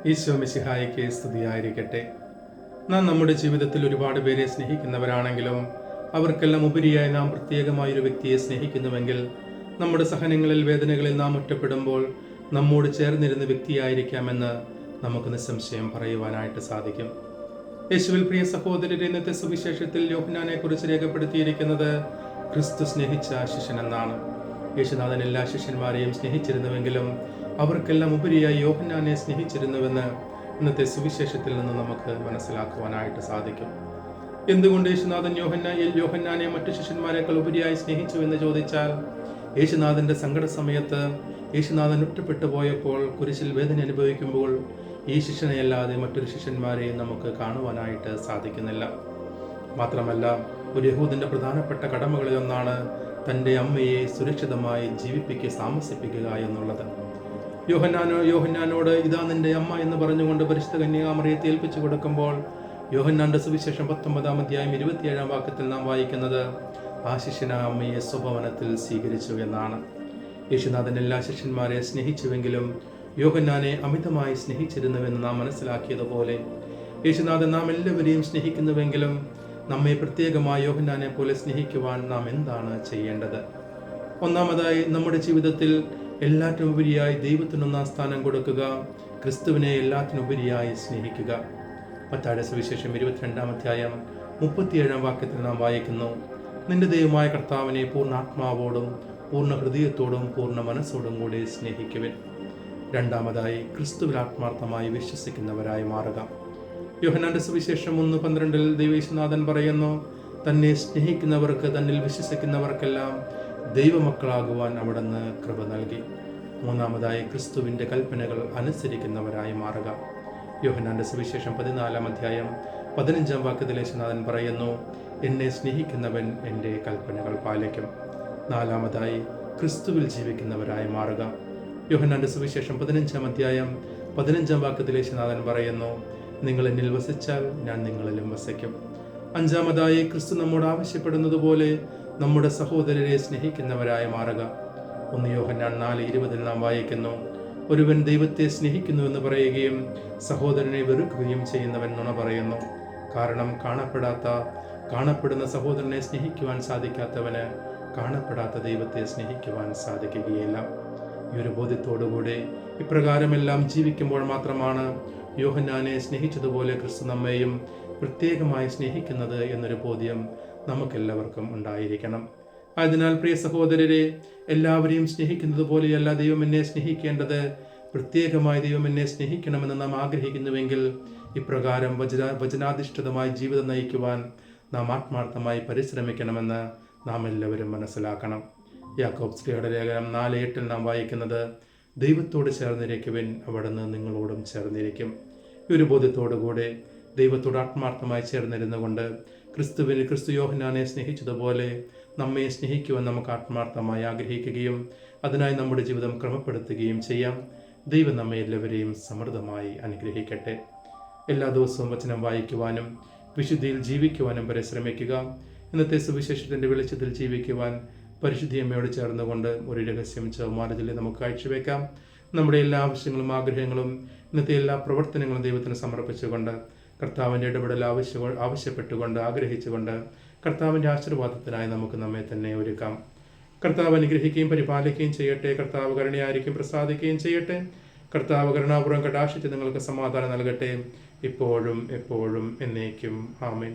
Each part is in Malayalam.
ഈശോ മിശിഹായ്ക്ക് സ്തുതിയായിരിക്കട്ടെ. നാം നമ്മുടെ ജീവിതത്തിൽ ഒരുപാട് പേരെ സ്നേഹിക്കുന്നവരാണെങ്കിലും അവർക്കെല്ലാം ഉപരിയായി നാം പ്രത്യേകമായൊരു വ്യക്തിയെ സ്നേഹിക്കുന്നുവെങ്കിൽ നമ്മുടെ സഹനങ്ങളിൽ, വേദനകളിൽ നാം ഒറ്റപ്പെടുമ്പോൾ നമ്മോട് ചേർന്നിരുന്ന വ്യക്തിയായിരിക്കാമെന്ന് നമുക്ക് നിസ്സംശയം പറയുവാനായിട്ട് സാധിക്കും. യേശുവിൽ പ്രിയ സഹോദരരെ, ഇന്നത്തെ സുവിശേഷത്തിൽ യോഹന്നാനെ കുറിച്ച് രേഖപ്പെടുത്തിയിരിക്കുന്നത് ക്രിസ്തു സ്നേഹിച്ച ശിഷ്യൻ എന്നാണ്. യേശുനാഥൻ എല്ലാ ശിഷ്യന്മാരെയും സ്നേഹിച്ചിരുന്നുവെങ്കിലും അവർക്കെല്ലാം ഉപരിയായി യോഹന്നാനെ സ്നേഹിച്ചിരുന്നുവെന്ന് ഇന്നത്തെ സുവിശേഷത്തിൽ നിന്ന് നമുക്ക് മനസ്സിലാക്കുവാനായിട്ട് സാധിക്കും. എന്തുകൊണ്ട് യേശുനാഥൻ യോഹന്നാനെ മറ്റു ശിഷ്യന്മാരെക്കാൾ ഉപരിയായി സ്നേഹിച്ചു എന്ന് ചോദിച്ചാൽ, യേശുനാഥന്റെ സങ്കട സമയത്ത് യേശുനാഥൻ ഒറ്റപ്പെട്ടു പോയപ്പോൾ, കുരിശിൽ വേദന അനുഭവിക്കുമ്പോൾ ഈ ശിഷ്യനെയല്ലാതെ മറ്റൊരു ശിഷ്യന്മാരെയും നമുക്ക് കാണുവാനായിട്ട് സാധിക്കുന്നില്ല. മാത്രമല്ല, ഒരു യഹൂദന്റെ പ്രധാനപ്പെട്ട കടമകളിൽ ഒന്നാണ് തൻ്റെ അമ്മയെ സുരക്ഷിതമായി താമസിപ്പിക്കുക എന്നുള്ളത്. യോഹന്നാനോട് ഇതാ നിന്റെ അമ്മ എന്ന് പറഞ്ഞുകൊണ്ട് പരിശുദ്ധ കന്യകാമറിയത്തെ ഏൽപ്പിച്ചു കൊടുക്കുമ്പോൾ യോഹന്നാന്റെ സുവിശേഷം 19-ാം അധ്യായം 27-ാം വാക്യത്തിൽ നാം വായിക്കുന്നത്, ആ ശിഷ്യൻ ആ അമ്മയെ സ്വഭവനത്തിൽ സ്വീകരിച്ചു എന്നാണ്. യേശുനാഥൻ എല്ലാ ശിഷ്യന്മാരെ സ്നേഹിച്ചുവെങ്കിലും യോഹന്നാനെ അമിതമായി സ്നേഹിച്ചിരുന്നുവെന്ന് നാം മനസ്സിലാക്കിയതുപോലെ യേശുനാഥൻ നാം എല്ലാവരെയും സ്നേഹിക്കുന്നുവെങ്കിലും നമ്മെ പ്രത്യേകമായി യോഹന്നാനെ പോലെ സ്നേഹിക്കുവാൻ നാം എന്താണ് ചെയ്യേണ്ടത്? ഒന്നാമതായി, നമ്മുടെ ജീവിതത്തിൽ എല്ലാറ്റിനുപരിയായി ദൈവത്തിനൊന്നാം സ്ഥാനം കൊടുക്കുക, ക്രിസ്തുവിനെ എല്ലാറ്റിനുപരിയായി സ്നേഹിക്കുക. മത്തായിയുടെ സുവിശേഷം 22-ാം അധ്യായം 37-ാം വാക്യത്തിൽ നാം വായിക്കുന്നു, നിന്റെ ദൈവമായ കർത്താവിനെ പൂർണ്ണ ആത്മാവോടും പൂർണ്ണ ഹൃദയത്തോടും പൂർണ്ണ മനസ്സോടും കൂടി സ്നേഹിക്കുവിൻ. രണ്ടാമതായി, ക്രിസ്തുവിൽ ആത്മാർത്ഥമായി വിശ്വസിക്കുന്നവരായി മാറുക. യോഹന്നാന്റെ സുവിശേഷം 1:12 ദൈവയേശുനാഥൻ പറയുന്നു, തന്നെ സ്നേഹിക്കുന്നവർക്ക്, തന്നിൽ വിശ്വസിക്കുന്നവർക്കെല്ലാം ദൈവമക്കളാകുവാൻ അവിടുന്ന് കൃപ നൽകി. മൂന്നാമതായി, ക്രിസ്തുവിന്റെ കൽപ്പനകൾ അനുസരിക്കുന്നവരായി മാറുക. യോഹന്നാന്റെ സുവിശേഷം 14-ാം അധ്യായം 15-ാം വാക്യത്തിൽ യേശുനാഥൻ പറയുന്നു, എന്നെ സ്നേഹിക്കുന്നവൻ എൻ്റെ കൽപ്പനകൾ പാലിക്കും. നാലാമതായി, ക്രിസ്തുവിൽ ജീവിക്കുന്നവരായി മാറുക. യോഹന്നാന്റെ സുവിശേഷം 15-ാം അധ്യായം 15-ാം വാക്യത്തിൽ യേശുനാഥൻ പറയുന്നു, നിങ്ങൾ എന്നിൽ വസിച്ചാൽ ഞാൻ നിങ്ങളിലും വസിക്കും. അഞ്ചാമതായി, ക്രിസ്തു നമ്മോട് ആവശ്യപ്പെടുന്നത് പോലെ നമ്മുടെ സഹോദരരെ സ്നേഹിക്കുന്നവരായി മാറുക. 1 യോഹന്നാൻ 4:20 നാം വായിക്കുന്നു, ഒരുവൻ ദൈവത്തെ സ്നേഹിക്കുന്നു എന്ന് പറയുകയും സഹോദരനെ വെറുക്കുകയും ചെയ്യുന്നവൻ നുണ പറയുന്നു. കാരണം കാണപ്പെടുന്ന സഹോദരനെ സ്നേഹിക്കുവാൻ സാധിക്കാത്തവന് കാണപ്പെടാത്ത ദൈവത്തെ സ്നേഹിക്കുവാൻ സാധിക്കുകയില്ല. ഈ ഒരു ബോധ്യത്തോടുകൂടി ഇപ്രകാരമെല്ലാം ജീവിക്കുമ്പോൾ മാത്രമാണ് യോഹന്നാനെ സ്നേഹിച്ചതുപോലെ ക്രിസ്തു നമ്മെയും പ്രത്യേകമായി സ്നേഹിക്കുന്നത് എന്നൊരു ബോധ്യം നമുക്കെല്ലാവർക്കും ഉണ്ടായിരിക്കണം. അതിനാൽ പ്രിയ സഹോദരരെ, എല്ലാവരെയും സ്നേഹിക്കുന്നത് പോലെയല്ല ദൈവം എന്നെ സ്നേഹിക്കേണ്ടത്. പ്രത്യേകമായി ദൈവം എന്നെ സ്നേഹിക്കണമെന്ന് നാം ആഗ്രഹിക്കുന്നുവെങ്കിൽ ഇപ്രകാരം വചനാധിഷ്ഠിതമായി ജീവിതം നയിക്കുവാൻ നാം ആത്മാർത്ഥമായി പരിശ്രമിക്കണമെന്ന് നാം എല്ലാവരും മനസ്സിലാക്കണം. യാക്കോബ് ശ്ലീഹയുടെ ലേഖനം 4:8 നാം വായിക്കുന്നത്, ദൈവത്തോട് ചേർന്നിരിക്കുവിൻ, അവിടുന്ന് നിങ്ങളോടും ചേർന്നിരിക്കും. ഈ ഒരു ബോധ്യത്തോടുകൂടെ ദൈവത്തോട് ആത്മാർത്ഥമായി ചേർന്നിരുന്നുകൊണ്ട് ക്രിസ്തു യോഹന്നാനെ സ്നേഹിച്ചതുപോലെ നമ്മെ സ്നേഹിക്കുവാൻ നമുക്ക് ആത്മാർത്ഥമായി ആഗ്രഹിക്കുകയും അതിനായി നമ്മുടെ ജീവിതം ക്രമപ്പെടുത്തുകയും ചെയ്യാം. ദൈവം നമ്മെ എല്ലാവരെയും സമൃദ്ധമായി അനുഗ്രഹിക്കട്ടെ. എല്ലാ ദിവസവും വചനം വായിക്കുവാനും വിശുദ്ധിയിൽ ജീവിക്കുവാനും പരിശ്രമിക്കുക. ഇന്നത്തെ സുവിശേഷത്തിൻ്റെ വെളിച്ചത്തിൽ ജീവിക്കുവാൻ പരിശുദ്ധി അമ്മയോട് ചേർന്നുകൊണ്ട് ഒരു രഹസ്യം ചൊവ്വാരത്തിൽ നമുക്ക് കാഴ്ചവെക്കാം. നമ്മുടെ എല്ലാ ആവശ്യങ്ങളും ആഗ്രഹങ്ങളും ഇന്നത്തെ എല്ലാ പ്രവർത്തനങ്ങളും ദൈവത്തിന് സമർപ്പിച്ചുകൊണ്ട് കർത്താവിൻ്റെ ഇടപെടൽ ആവശ്യപ്പെട്ടുകൊണ്ട് ആഗ്രഹിച്ചുകൊണ്ട് കർത്താവിൻ്റെ ആശീർവാദത്തിനായി നമുക്ക് നമ്മെ തന്നെ ഒരുക്കാം. കർത്താവ് അനുഗ്രഹിക്കുകയും പരിപാലിക്കുകയും ചെയ്യട്ടെ. കർത്താവ് കരുണയായിരിക്കും പ്രസാദിക്കുകയും ചെയ്യട്ടെ. കർത്താവ് കരുണാപൂർവ്വം കടാക്ഷിച്ച് നിങ്ങൾക്ക് സമാധാനം നൽകട്ടെ, ഇപ്പോഴും എപ്പോഴും എന്നേക്കും. ആമേൻ.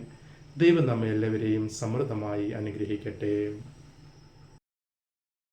ദൈവം നമ്മെ എല്ലാവരെയും സമൃദ്ധമായി അനുഗ്രഹിക്കട്ടെ.